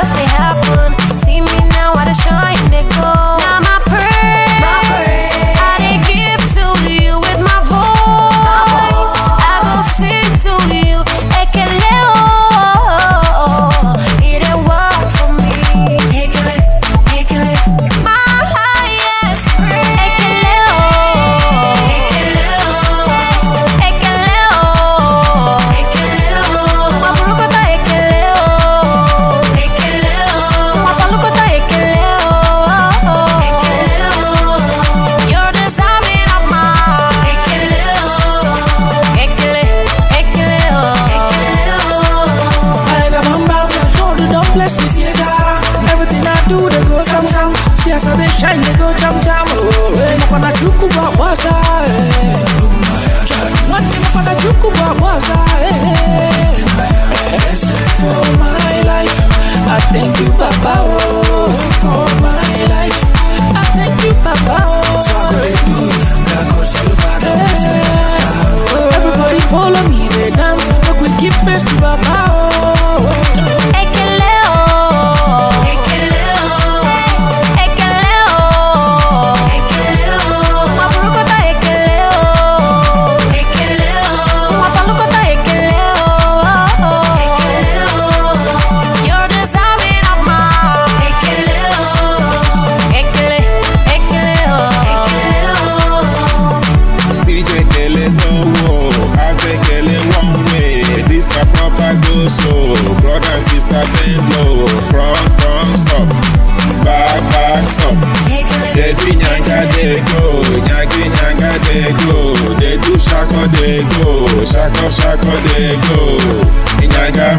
miracles they happen. See me now, I shine they go. Now my praise, I they give to you with my voice. I go sing to you, Ekene, it ain't work for me. Ekene, my highest praise. Ekene, Mabrukota Ekene, Mapalukota Ekene, you're deserving of my Ekene. I got my mouth, don't bless me, see God. Everything I do, they go some. See as they shine, they go jam. Mapana Chukwu waza, Mapana Chukwu waza. For my life, I thank you, Papa. For my life, I thank you, Papa. Everybody follow me, they dance, but we keep best to Papa. Brother and sister bend low, front stop, back stop. They do nyanga they go, nyanga they go. They do shako they go, shako they go. Nyanga